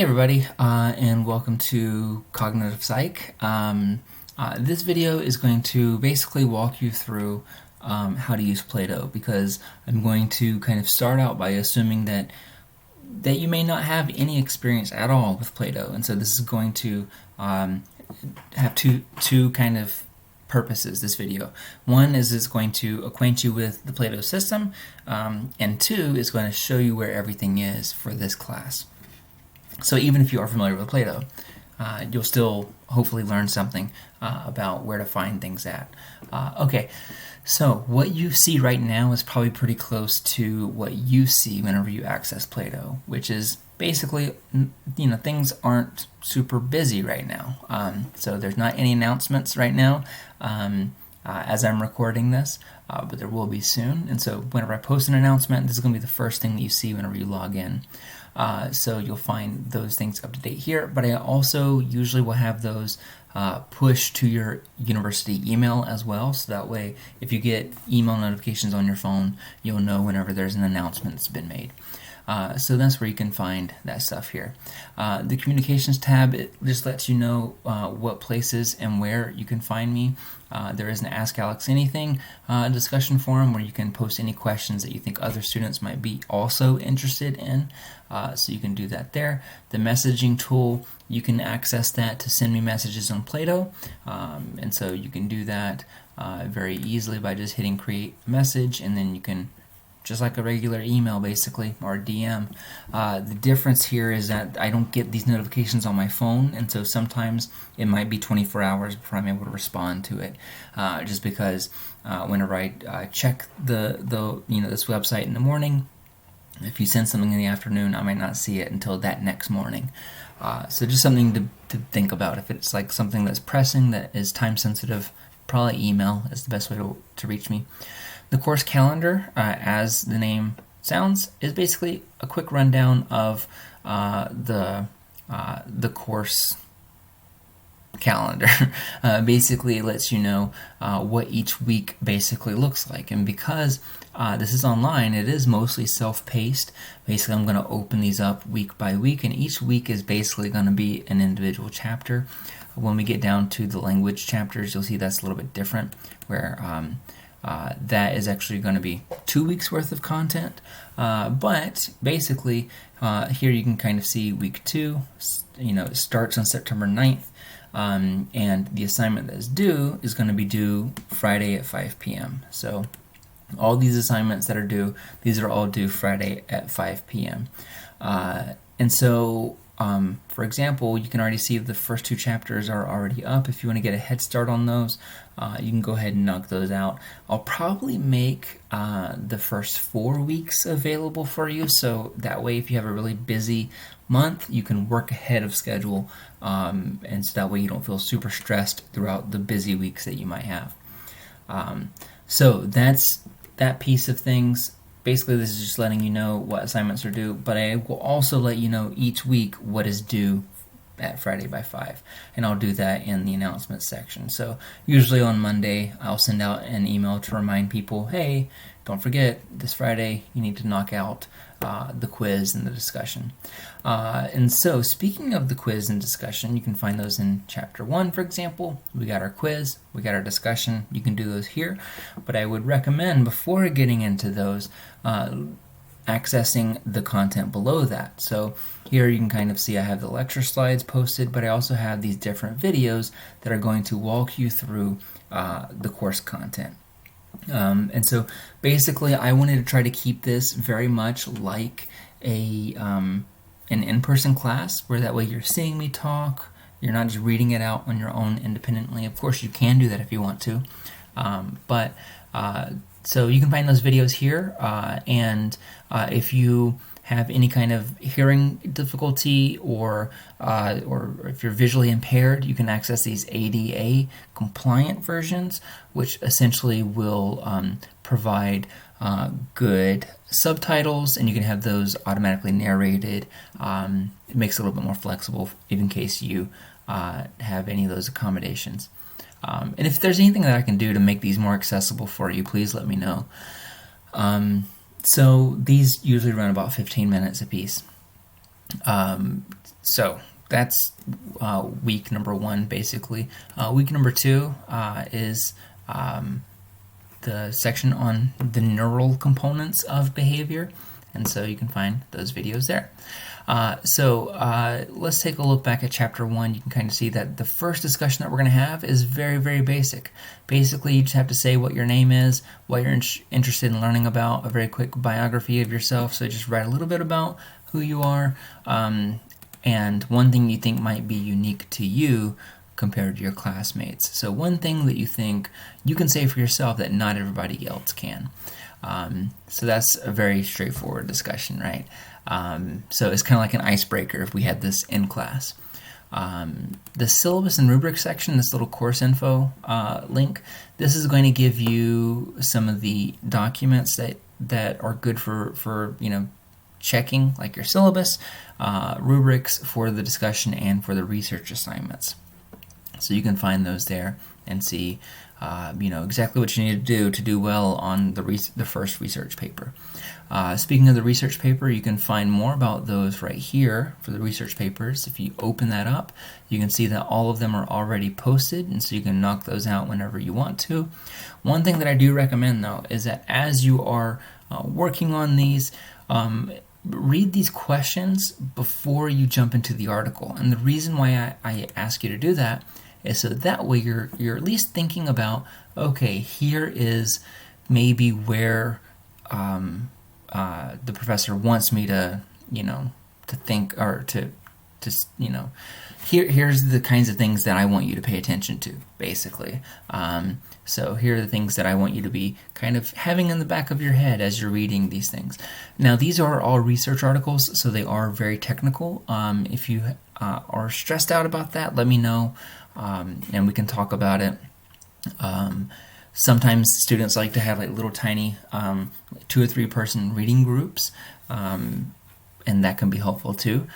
Hey everybody, and welcome to Cognitive Psych. This video is going to basically walk you through how to use Plato, because I'm going to kind of start out by assuming that you may not have any experience at all with Plato, and so this is going to have two kind of purposes, this video. One is it's going to acquaint you with the Plato system, and two is going to show you where everything is for this class. So even if you are familiar with Plato, you'll still hopefully learn something about where to find things at. Okay, so what you see right now is probably pretty close to what you see whenever you access Plato, which is basically, things aren't super busy right now. So there's not any announcements right now as I'm recording this, but there will be soon. And so whenever I post an announcement, this is going to be the first thing that you see whenever you log in. So you'll find those things up to date here, but I also usually will have those push to your university email as well, so that way if you get email notifications on your phone, you'll know whenever there's an announcement that's been made. So that's where you can find that stuff here. The communications tab, it just lets you know what places and where you can find me. There is an Ask Alex Anything discussion forum where you can post any questions that you think other students might be also interested in. So you can do that there. The messaging tool, you can access that to send me messages on Plato. And so you can do that very easily by just hitting create message, and then you can, just like a regular email basically, or DM. The difference here is that I don't get these notifications on my phone, and so sometimes it might be 24 hours before I'm able to respond to it, just because whenever I check the this website in the morning, if you send something in the afternoon, I might not see it until that next morning. So just something to think about. If it's like something that's pressing, that is time sensitive, probably email is the best way to reach me. The course calendar, as the name sounds, is basically a quick rundown of the course calendar. Basically, it lets you know what each week basically looks like. And because this is online, it is mostly self-paced. Basically, I'm going to open these up week by week, and each week is basically going to be an individual chapter. When we get down to the language chapters, you'll see that's a little bit different, where that is actually going to be 2 weeks worth of content. But basically, here you can kind of see week 2, it starts on September 9th. And the assignment that is due is going to be due Friday at 5 p.m. So all these assignments that are due, these are all due Friday at 5 p.m. And so, for example, you can already see the first 2 chapters are already up. If you want to get a head start on those, you can go ahead and knock those out. I'll probably make the first 4 weeks available for you, so that way if you have a really busy month, you can work ahead of schedule, and so that way you don't feel super stressed throughout the busy weeks that you might have. So that's that piece of things. Basically, this is just letting you know what assignments are due, but I will also let you know each week what is due at Friday by 5, and I'll do that in the announcements section. So usually on Monday, I'll send out an email to remind people, hey, don't forget, this Friday you need to knock out the quiz and the discussion. And so speaking of the quiz and discussion, you can find those in chapter 1, for example. We got our quiz, we got our discussion. You can do those here, but I would recommend, before getting into those, accessing the content below that. So here you can kind of see I have the lecture slides posted, but I also have these different videos that are going to walk you through the course content. And so basically I wanted to try to keep this very much like an in-person class, where that way you're seeing me talk, you're not just reading it out on your own independently. Of course you can do that if you want to, so you can find those videos here, and if you have any kind of hearing difficulty or if you're visually impaired, you can access these ADA compliant versions, which essentially will provide good subtitles, and you can have those automatically narrated. It makes it a little bit more flexible in case you have any of those accommodations. And if there's anything that I can do to make these more accessible for you, please let me know. So these usually run about 15 minutes a piece. So that's week number 1, basically. Week number 2 is the section on the neural components of behavior, and so you can find those videos there. Let's take a look back at chapter 1. You can kind of see that the first discussion that we're going to have is very, very basic. Basically, you just have to say what your name is, what you're interested in learning about, a very quick biography of yourself. So just write a little bit about who you are, and one thing you think might be unique to you compared to your classmates. So one thing that you think you can say for yourself that not everybody else can. So that's a very straightforward discussion, right? So it's kind of like an icebreaker if we had this in class. The syllabus and rubric section, this little course info link, this is going to give you some of the documents that are good for checking, like your syllabus, rubrics for the discussion, and for the research assignments. So you can find those there and see exactly what you need to do well on the first research paper. Speaking of the research paper, you can find more about those right here for the research papers. If you open that up, you can see that all of them are already posted, and so you can knock those out whenever you want to. One thing that I do recommend, though, is that as you are working on these, read these questions before you jump into the article. And the reason why I ask you to do that is so that way you're at least thinking about, okay, here is maybe where the professor wants me to think, or to here's the kinds of things that I want you to pay attention to, basically. So here are the things that I want you to be kind of having in the back of your head as you're reading these things. Now, these are all research articles, so they are very technical. If you are stressed out about that, let me know, and we can talk about it. Sometimes students like to have like little tiny 2 or 3 person reading groups, and that can be helpful too.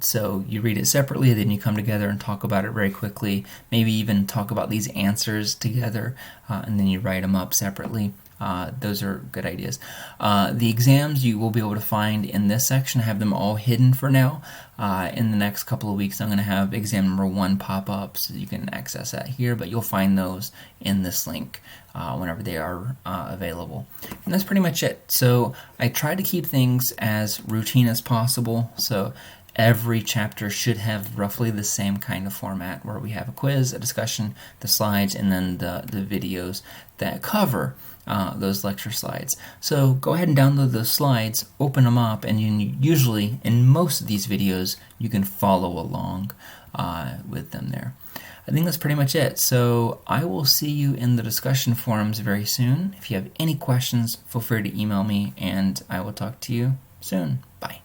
So you read it separately, then you come together and talk about it very quickly, maybe even talk about these answers together, and then you write them up separately. Those are good ideas. The exams you will be able to find in this section. I have them all hidden for now. In the next couple of weeks, I'm going to have exam number 1 pop up, so you can access that here, but you'll find those in this link whenever they are available. And that's pretty much it. So I try to keep things as routine as possible. So every chapter should have roughly the same kind of format, where we have a quiz, a discussion, the slides, and then the videos that cover those lecture slides. So go ahead and download those slides, open them up, and usually in most of these videos you can follow along with them there. I think that's pretty much it. So I will see you in the discussion forums very soon. If you have any questions, feel free to email me, and I will talk to you soon. Bye.